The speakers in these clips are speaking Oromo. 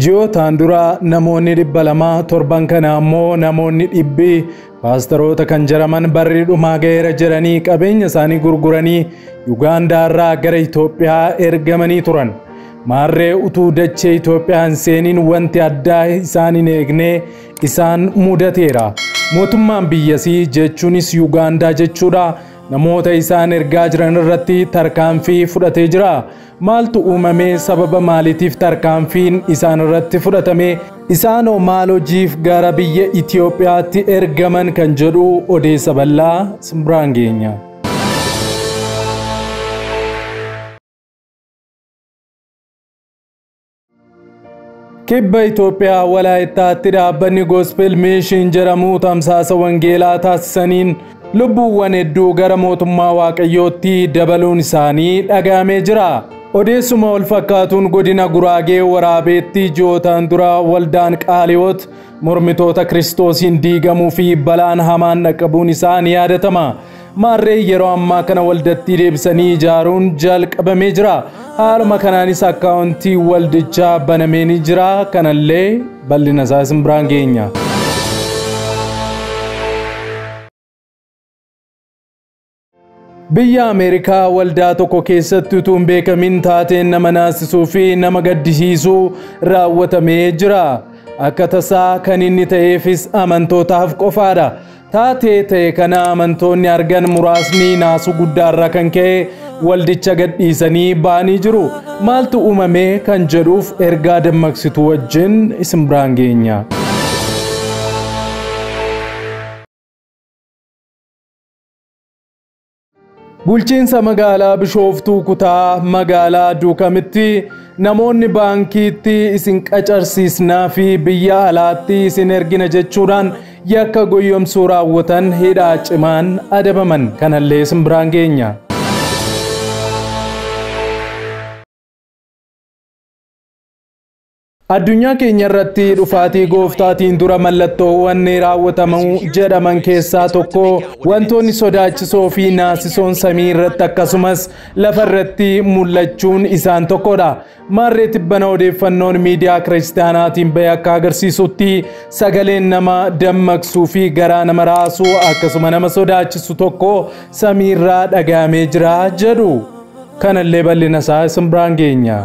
Ji'ootaan dura namoonni 207 kana ammoo namoonni 100 paastaroota kan jaraman barri dhumaa ga'eera jedhanii qabeenya isaanii gurguranii Yugaandaa irraa gara Itoophiyaa ergamanii turan. Maarree utuu dachee Itoophiyaan seeniin wanti addaa isaan hin eegne isaan mudateera. Mootummaan biyyasii jechuunis Yugaandaa jechuudha namoota isaan ergaa jiran irratti tarkaanfii fudhatee jira. Maaltu uumamee sababa maaliitiif tarkaanfiin isaan irratti fudhatame? Isaanoo maal hojiif gara biyya Itoophiyaatti ergaman kan jedhu odeessa bal'aa simbiraan geenya. Kibba Itoophiyaa Walaayittaatti dhaabbanni Gospel Mission jedhamu tamsaasa wangeelaa taasisaniin lubbuuwwan hedduu gara mootummaa Waaqayyootti dabaluun isaanii dhagahamee jira. Odeessuma wal fakkaatuun godina Guraagee Waraabeetti ji'ootaan dura waldaan Qaaliyoot mormitoota Kiristoosiin diigamuu fi balaan hamaan dhaqqabuun isaa ni yaadatama. Maarree yeroo ammaa kana waldatti deebisanii ijaaruun jalqabamee jira. Haaluma kanaanis akkaawuntii waldichaa banamee ni jira. Kanallee bal'ina isaa simbiraan geenya. Biyya Ameerikaa waldaa tokko keessatti utuu hin beekamin taateen nama naasisuu fi nama gaddisiisuu raawwatamee jira. Akka tasaa kan inni ta'eefis amantootaaf qofaadha. Taatee ta'e kana amantoonni argan muraasni naasuu guddaarraa kan ka'e waldicha gadhiisanii ba'anii jiru. Maaltu uumamee kan jedhuuf ergaa dammaqsituu wajjin isin biraan geenya. Bulchiinsa magaalaa Bishooftuu kutaa magaalaa Duukamitti namoonni baankiitti isin qacarsiisnaa fi biyya alaatti isin ergina jechuudhaan yakka goyyomsuu raawwatan hidhaa cimaan adabaman. Kanallee isin biraan geenya. Addunyaa keenya irratti dhufaatii gooftaatiin dura mallattoowwan raawwatamuu jedhaman keessaa tokko wantoonni sodaachisoo fi naasisoon samii irratti akkasumas lafa irratti mul'achuun isaan tokkodha. Maarree tibbana odeeffannoon miidiyaa kiristaanaatiin bahe akka agarsiisutti sagaleen nama dammaqsuu fi garaa nama raasuu akkasuma nama sodaachisu tokko samii irraa dhagahamee jira jedhu. Kanallee bal'ina isaa isin biraan geenya.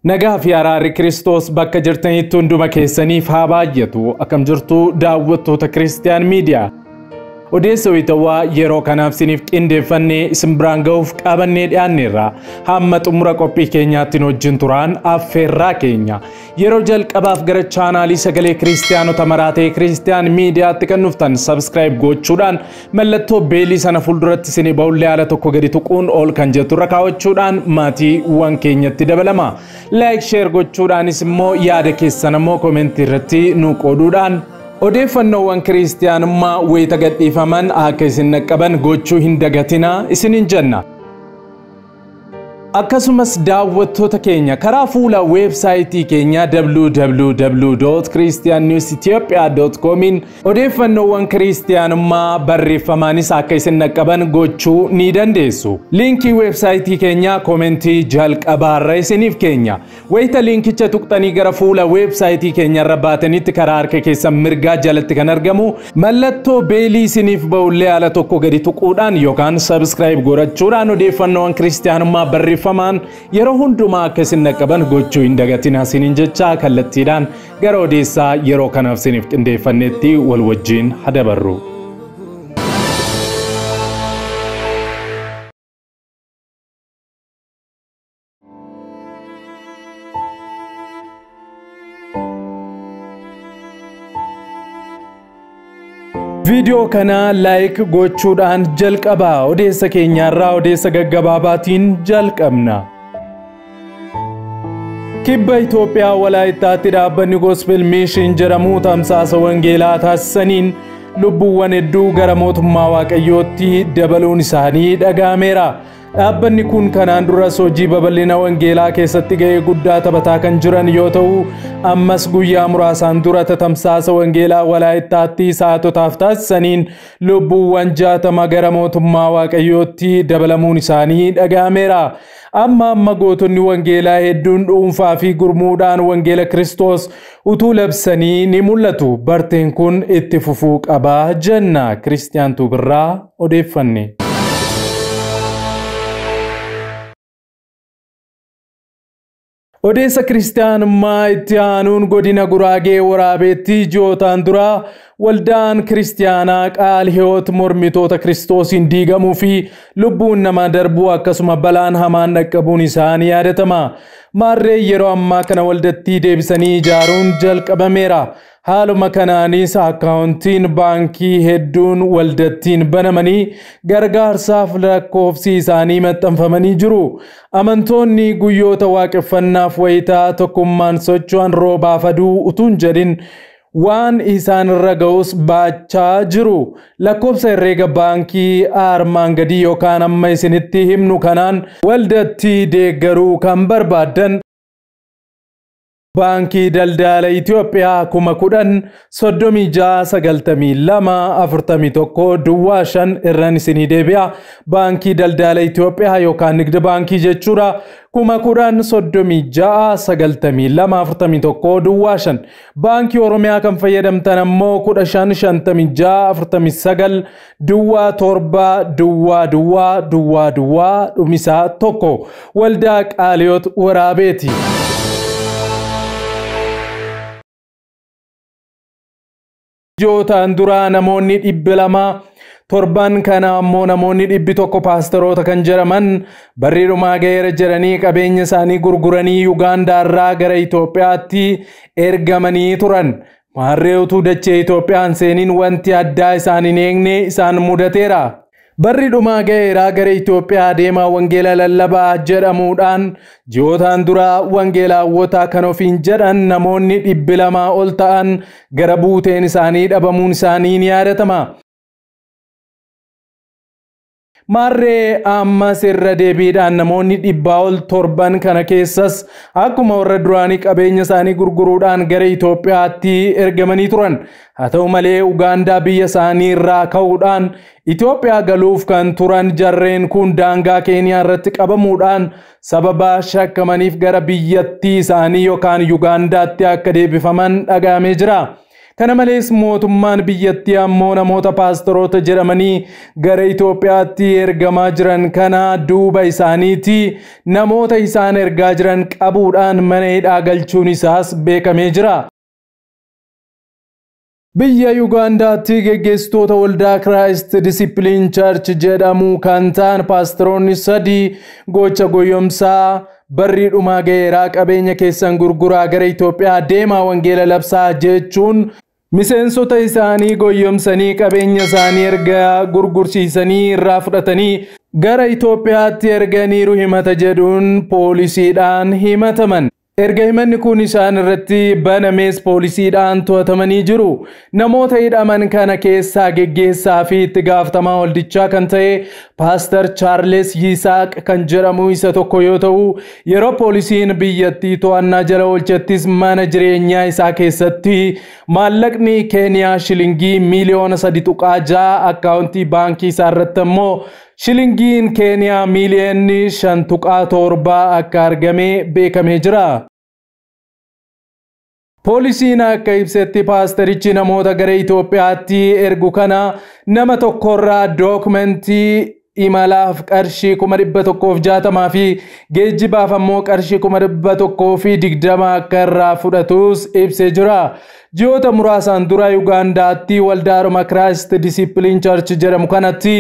Nagaa fi araarri Kiristoos bakka jirtanitti hunduma keessaniif haa baay'atu. Akkam jirtu daawwattoota Kiristiyaan Miidiyaa. Odeessa wayitawaa yeroo kanaaf isiniif qindeeffannee isin biraan ga'uuf qabannee dhiyaanneerra. Hamma xumura qophii keenyaatti wajjin turaan affeerraa keenya. Yeroo jalqabaaf gara chaanaalii sagalee Kiristiyaanota maraatee Kiristiyaan Miidiyaatti kan dhuftan subscribe gochuudhaan mallattoo beelii sana fuulduratti isinii ba'ullee haala tokko gadi tuquun ol kan jettu irra kaawwachuudhaan maatiiwwan keenyatti dabalama. Like share gochuudhaanis immoo yaada keessan immoo koomentii irratti nu qooduudhaan odeeffannoowwan kiristiyaanummaa wayita gadhiifaman akka isin naqqaban gochuu hin dagatina isinin jenna. Akkasumas daawwattoota keenya karaa fuula weebsaayitii keenya www.christiannewsethiopia.com odeeffannoowwan kiristiyaanummaa barreeffamaanis akka isin naqqaban gochuu ni dandeessu. Liinkii weebsaayitii keenya koomentii jalqabaarra isiniif keenya. Wayita liinkicha tuqxanii gara fuula weebsaayitii keenya irra baatanitti karaa harka keessan mirgaa jalatti kan argamu mallattoo beelii isiniif ba'ullee haala tokko gadi tuquudhaan yookaan subscribe godhachuudhaan odeeffannoowwan kiristiyaanummaa barreeffamaan yeroo hundumaa akka isin naqqaban gochuu hin dagatinaa isiniin jecha kallattiidhaan gara odeessaa yeroo kanaaf isiniif qindeeffannetti wal wajjin hadabarru. Video kana like gochuudhaan jalqabaa. Odeessa keenyaarraa odeessa gaggabaabaatiin jalqabna. Kibba Itoophiyaa Walaayittaatti dhaabbanni Gospel Mission jedhamu tamsaasa wangeelaa taasisaniin lubbuuwwan hedduu gara mootummaa Waaqayyootti dabaluun isaanii dhagahameera. Dhaabbanni kun kanaan dura hojii babal'ina wangeelaa keessatti gahee guddaa taphataa kan jiran yoo ta'u, ammas guyyaa muraasaan dura tamsaasa wangeelaa Walaayittaatti sa'aatotaaf taasisaniin lubbuuwwan 60 gara mootummaa Waaqayyootti dabalamuun isaanii dhaga'ameera. Amma gootonni wangeelaa hedduun dhuunfaa fi gurmuudhaan wangeela Kiristoos utuu labsanii ni mul'atu. Barteen kun itti fufuu qaba jenna. Kiristiyaan Tuubirraa odeeffanne. Odeessa Kiristiyaanummaa itti aanuun godina Guraagee Waraabeetti ji'ootaan dura waldaan kiristiyaanaa Qaal Hiyoot mormitoota Kiristoosiin diigamuu fi lubbuun namaa darbuu akkasuma balaan hamaan dhaqqabuun isaanii yaadatama. Maarree yeroo ammaa kana waldattii deebisanii ijaaruun jalqabameera. Haaluma kanaanis akkaawuntiin baankii hedduun waldattiin banamanii gargaarsaaf lakkoofsi isaanii maxxanfamanii jiru. Amantoonni guyyoota waaqeffannaaf wayitaa tokkummaan socho'an roobaaf aduu utuun jedhin waan isaan irra ga'us baachaa jiru. Lakkoofsa herreega baankii armaan gadii yookaan amma isinitti himnu kanaan waldattii deeggaruu kan barbaadan Baankii Daldala Itoophiyaa 10,3692 Duwwaa 5 irraan isinii deebi'a. Baankii Daldala Itoophiyaa yookaan Nigdi Baankii jechuudha. 10,3692 Duwwaa 5. Baankii Oromiyaa kan fayyadamtan ammoo 155649 Duwwaa 7 Duwwaa Duwwaa Duwwaa Duwwaa dhumisaa 1 Waldaa Qaal Hiyoot Waraabeeti. Ji'ootaan dura namoonni 200 torban kana ammoo namoonni 100 paasteroota kan jedhaman barriidhumaa ga'eera jedhanii qabeenya isaanii gurguranii Yuugaandaa irraa gara Itoophiyaatti ergamanii turan. Maarree utuu dachee Itoophiyaan seeniin wanti addaa isaan hin eegne isaan mudateera. Barriidhumaa ga'eeraa gara Itoophiyaa deemaa wangeela lallabaa jedhamuudhaan ji'ootaan dura wangeelaawwota kan ofiin jedhan namoonni 200 ol ta'an gara buuteen isaanii dhabamuun isaanii ni yaadatama. Maarree ammas irra deebiidhaan namoonni 100 ol torban kana keessas akkuma warra duraanii qabeenya isaanii gurguruudhaan gara Itoophiyaatti ergamanii turan. Haa ta'u malee Ugaandaa biyya isaanii irraa ka'uudhaan Itoophiyaa galuuf kan turan jarreen kun daangaa Keeniyaa irratti qabamuudhaan sababa shakkamaniif gara biyyattii isaanii yookaan Yuugaandaatti akka deebifaman dhaga'amee jira. Kana malees mootummaan biyyattii ammoo namoota paasteroota jedhamanii gara Itoophiyaatti ergamaa jiran kana duuba isaaniitti namoota isaan ergaa jiran qabuudhaan mana hidhaa galchuun isaas beekamee jira. Biyya Yuugaandaatti geggeessitoota waldaa Christ Discipline Church jedhamu kan ta'an paasteroonni 3 gocha goyyomsaa barriidhumaa ga'eeraa qabeenya keessan gurguraa gara Itoophiyaa deemaa wangeela labsaa jechuun miseensota isaanii goyyomsanii qabeenya isaanii erga gurgursiisanii irraa fudhatanii gara Itoophiyaatti erganiiru himata jedhuun poolisiidhaan himataman. Erga himanni kun isaan irratti banamees poolisiidhaan to'atamanii jiru. Namoota hidhaman kana keessaa geggeessaa fi itti gaafatamaa waldichaa kan ta'e Paaster Chaarles Yisaaq kan jedhamu isa tokko yoo ta'u, yeroo poolisiin biyyattii to'annaa jala oolchettis mana jireenyaa isaa keessatti maallaqni Keeniyaa shilingii miliyoona 3.6 akkaawuntii baankii isaa irratti ammoo shilingiin Keeniyaa miliyoonni 5.7 akka argame beekamee jira. Poolisiin akka ibsetti paasterichi namoota gara Itoophiyaatti ergu kana nama tokkorraa dookumentii imalaaf qarshii 160 fi geejjibaaf ammoo qarshii 120 akka irraa fudhatus ibsee jira. Ji'oota muraasaan dura Yuugaandaatti waldaadhuma Christ Discipline Church jedhamu kanatti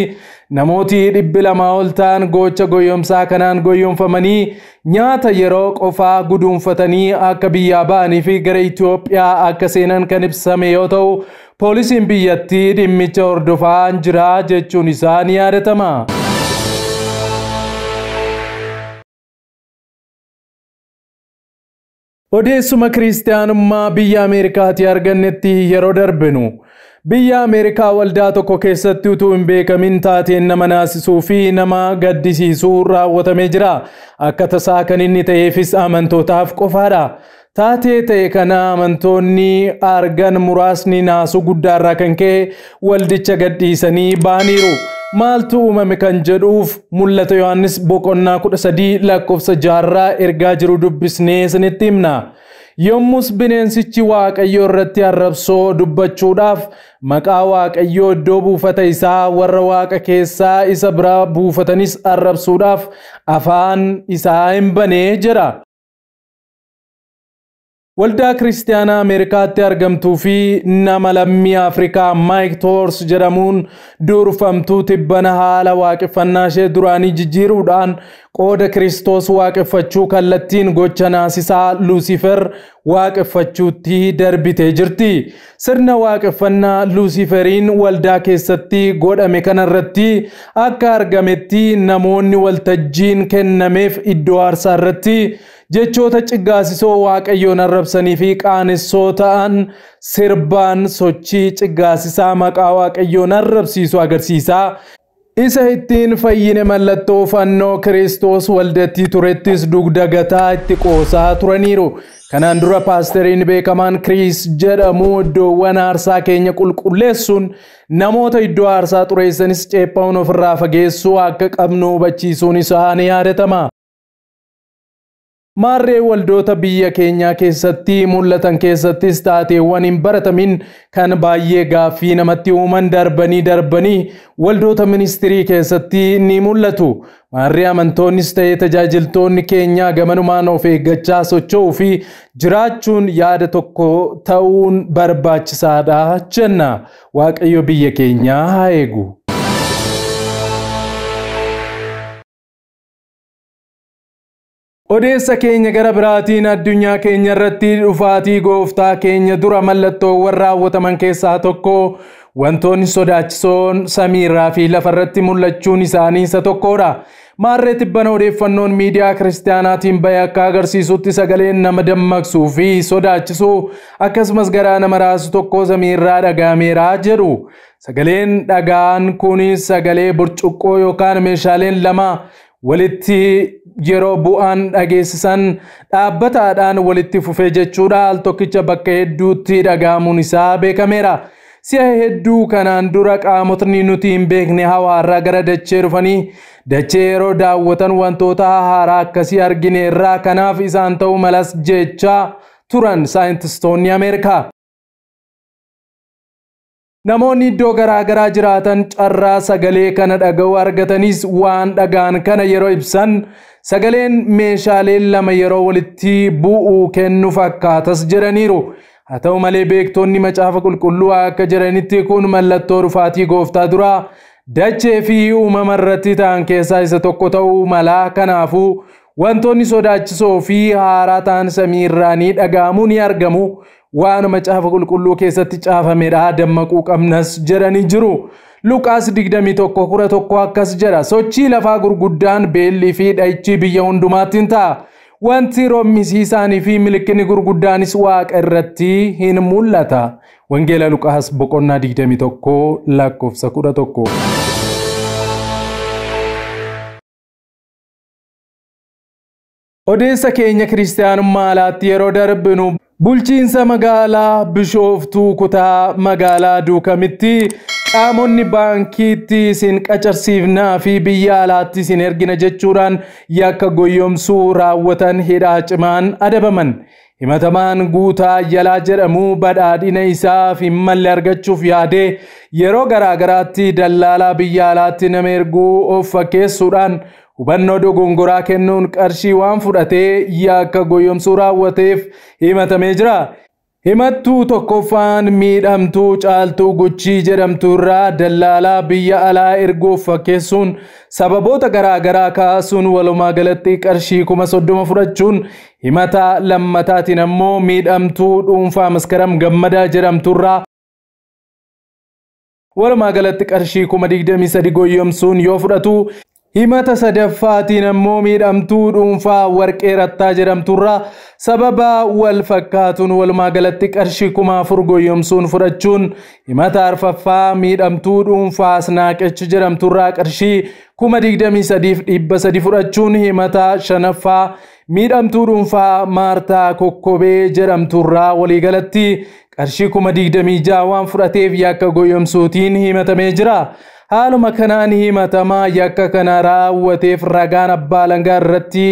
namooti 200 ol ta'an gocha goyyomsaa kanaan goyyomfamanii nyaata yeroo qofaa guduunfatanii akka biyyaa ba'anii fi gara Itoophiyaa akka seenan kan ibsame yoo ta'u, poolisiin biyyattii dhimmicha hordofaa jira jechuun isaa ni yaadatama. Odeessuma kiristaanummaa biyya Ameerikaatti argannetti yeroo darbinu Biyya Ameerikaa waldaa tokko keessatti utuu hin beekamin taateen nama naasisuu fi nama gaddisiisuu raawwatamee jira. Akka tasaa kan inni ta'eefis amantootaaf qofaadha. Taatee ta'e kana amantoonni argan muraasni naasuu guddaarraa kan ka'e waldicha gadhiisanii ba'aniiru. Maaltu uumame kan jedhuuf mul'ata Yohaannis boqonnaa 13 lakkoofsa 6 ergaa jiru dubbisnee isinitti himna. Yommus bineensichi Waaqayyo irratti arrabsoo dubbachuudhaaf maqaa Waaqayyoo iddoo buufata isaa warra Waaqa keessaa isa bira buufatanis arrabsuudhaaf afaan isaa hin banee jira. Waldaa Kiristaanaa Ameerikaatti argamtuu fi nama lammii Afrikaa Mike Tors jedhamuun durfamtuu tibbana haala waaqeffannaa ishee duraanii jijjiiruudhaan qooda Kiristoos waaqeffachuu kallattiin gocha naasisaa Lucifer waaqeffachuutti darbitee jirti. Sirna waaqeffannaa Luciferiin waldaa keessatti godhame kanarratti akka argametti namoonni waltajjiin kennameef iddoo aarsaa irratti jechoota ciggaasisoo Waaqayyoon arrabsanii fi qaanessoo ta'an sirbaan sochii ciggaasisaa maqaa Waaqayyoon arrabsiisu agarsiisa. Isa ittiin fayyine mallattoo fannoo Kiristoos waldattii turettis dugda gataa itti qoosaa turaniiru. Kanaan dura paasteriin beekamaan Chris jedhamu iddoowwan aarsaa keenya qulqulleessuun namoota iddoo aarsaa xureessanis ceephaa'uun ofirraa fageessuu akka qabnu hubachiisuun isaa ni yaadatama. Maarree waldoota biyya keenyaa keessatti mul'atan keessattis taateewwan hin baratamin kan baay'ee gaaffii namatti uuman darbanii waldoota ministirii keessatti ni mul'atu. Maarree amantoonnis ta'ee tajaajiltoonni keenyaa gamanumaan of eeggachaa socho'uu fi jiraachuun yaada tokko ta'uun barbaachisaadha jenna. Waaqayyo biyya keenyaa haa eegu. Odeessa keenya gara biraatiin addunyaa keenya irratti dhufaatii gooftaa keenya dura mallattoowwan raawwataman keessaa tokko wantoonni sodaachisoon samiirraa fi lafarratti mul'achuun isaanii isa tokkodha. Maarree tibbana odeeffannoon miidiyaa kiristaanaatiin bahe akka agarsiisutti sagaleen nama dammaqsuu fi sodaachisuu akkasumas garaa nama raasu tokko samiirraa dhagahameera jedhu. Sagaleen dhagaan kunis sagalee burcuqqoo yookaan meeshaaleen lama walitti yeroo bu'aan dhageessisan dhaabbataadhaan walitti fufee jechuudha. Al tokkicha bakka hedduutti dhagahamuun isaa beekameera. Si'a hedduu kanaan dura qaamotni nuti hin beekne hawaarraa gara dachee dhufanii dachee yeroo daawwatan wantoota haaraa akkasii argineerra. Kanaaf isaan ta'uu malas jechaa turan saayintistoonni Ameerikaa. Namoonni iddoo garaagaraa jiraatan carraa sagalee kana dhaga'uu argatanis waan dhagaan kana yeroo ibsan sagaleen meeshaaleen lama yeroo walitti bu'uu kennu fakkaatas jedhaniiru. Haa ta'u malee beektonni macaafa qulqulluu akka jedhanitti kun mallattoo dhufaatii gooftaa duraa dachee fi uumama irratti ta'an keessaa isa tokko ta'uu mala. Kanaafuu wantoonni sodaachisoo fi haaraa ta'an samiirraa ni dhagahamuu ni argamu. Waan macaafa qulqulluu keessatti caafamedha dammaquu qabnas jedhanii jiru. Luqaas 21:11 akkas jedha. Sochii lafaa gurguddaan beellii fi dha'ichi biyya hundumaatti ni ta'a. Wanti roomisiisaanii fi milikinni gurguddaanis Waaqa irratti hin mul'ata. Wangeela Luqaas boqonnaa 21 lakkoofsa 11. Odeessa keenya kiristaanummaa alaatti yeroo darbinu bulchiinsa magaalaa Bishooftuu kutaa magaalaa Duukamitti qaamonni baankiitti isin qacarsiifnaa fi biyya alaatti isin ergina jechuudhaan yakka goyyomsuu raawwatan hidhaa cimaan adabaman. Himatamaan Guutaa Yalaa jedhamu badhaadhina isaa fi malli argachuuf yaadee yeroo garaagaraatti dallaalaa biyya alaatti nama erguu of fakkeessuudhaan hubannoo dogongoraa kennuun qarshii waan fudhatee yakka goyyomsuu raawwateef himatamee jira. Himattuu tokkoffaan miidhamtuu Caaltuu Guchii jedhamtu irraa dallaalaa biyya alaa erguuf fakkeessuun sababoota garaagaraa kaasuun walumaa galatti qarshii 30,000 fudhachuun himata lammataatiin ammoo miidhamtuu dhuunfaa Maskaram Gammadaa jedhamtu irraa walumaa galatti qarshii 23,000 goyyomsuun yoo fudhatu himata sadaffaatiin ammoo miidhamtuu dhuunfaa warqee rattaa jedhamturraa sababa wal fakkaatuun walumaa galatti qarshii 1000 goyyomsuun fudhachuun himata arfaffaa miidhamtuu dhuunfaa Asnaaqech jedhamturraa qarshii 23,300 fudhachuun himata shanaffaa miidhamtuu dhuunfaa Maartaa Kokkobee jedhamturraa walii galatti qarshii 26,000 waan fudhateef yakka goyyomsuutiin himatamee jira. Haaluma kanaan himatamaa yakka kana raawwateef ragaan abbaa alangaa irratti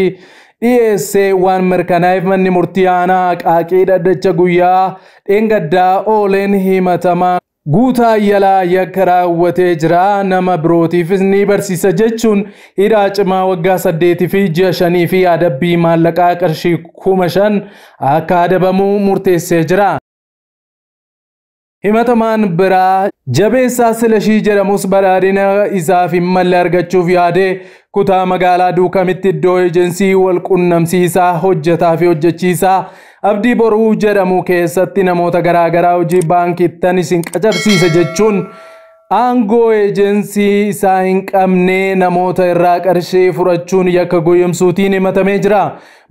dhiyeessee waan mirkanaa'eef manni murtii aanaa Qaaqii dhaddacha guyyaa dheengaddaa ooleen himatamaa Guutaa Ayyalaa yakka raawwatee jira. Nama birootiifis ni barsiisa jechuun hidhaa cimaa waggaa 8 fi ji'a 5 fi adabbii maallaqaa qarshii 5,000 akka adabamu murteessee jira. himatamaan biraa Jabeessaa Silashii jedhamus badhaadhina isaaf malle argachuuf yaade kutaa magaalaa Duukamitti iddoo eejensii wal qunnamsiisaa hojjetaa fi hojjechiisaa Abdii Boruu jedhamu keessatti namoota garaagaraa hojii baankiittan isin qacarsiisa jechuun aangoo eejensii isaa hin qabne namoota irraa qarshii fudhachuun yakka goyyomsuutiin himatamee jira.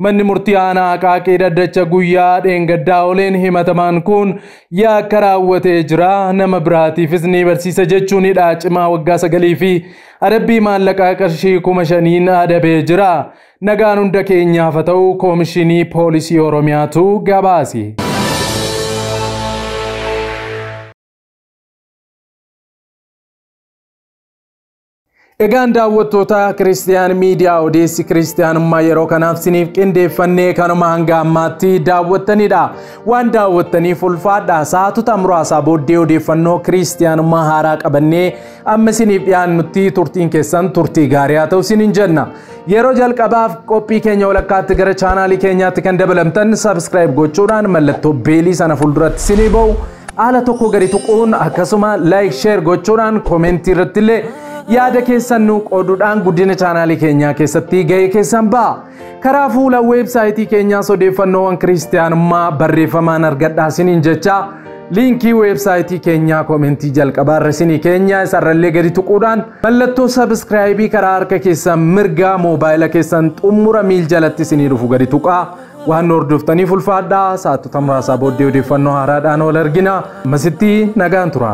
Manni murtii aanaa Qaaqii dhaddacha guyyaa dheengaddaa ooleen himatamaan kun yakka raawwatee jira. Nama biraatiifis ni barsiisa jechuun hidhaa cimaa waggaa 9 fi adabbii maallaqaa qarshii 5,000 adabee jira. Nagaan hunda keenyaaf haa ta'u. Koomishinii Poolisii Oromiyaatu gabaase. Egaan daawwattoota Kiristiyaan Miidiyaa odeessi Kiristiyaanummaa yeroo kanaaf siniif qindeeffannee kanuma hanga ammaatti daawwattanidha. Waan daawwattaniif ulfaadhaa. Sa'aatota muraasaa booddee odeeffannoo Kiristiyaanummaa haaraa qabannee amma siniif dhiyaannutti turtiin keessan turtii gaarii haa ta'u sinin jenna. Yeroo jalqabaaf qophii keenya walakkaatti gara chaanaalii keenyaatti kan dabalamtan subscribe gochuudhaan mallattoo beelii sana fuulduratti sinii ba'u haala tokko gadi tuquun akkasuma like share gochuudhaan koomentii irratti illee yaada keessan nu qooduudhaan guddina chaanaalii keenyaa keessatti ga'ee keessan ba'a. Karaa fuula weebsaayitii keenyaas odeeffannoowwan Kiristiyaanummaa barreeffamaan argadhaa siniin jecha liinkii weebsaayitii keenyaa koomentii jalqabaarra sinii keenya isarrallee gadi tuquudhaan mallattoo sabskraayibii karaa harka keessan mirgaa moobaayila keessan xumura miil jalatti sinii dhufu gadi tuqaa. Waan hordoftaniif ulfaadhaa. Sa'aatota muraasaa booddee odeeffannoo haaraadhaan wal argina. Masitti nagaan tura.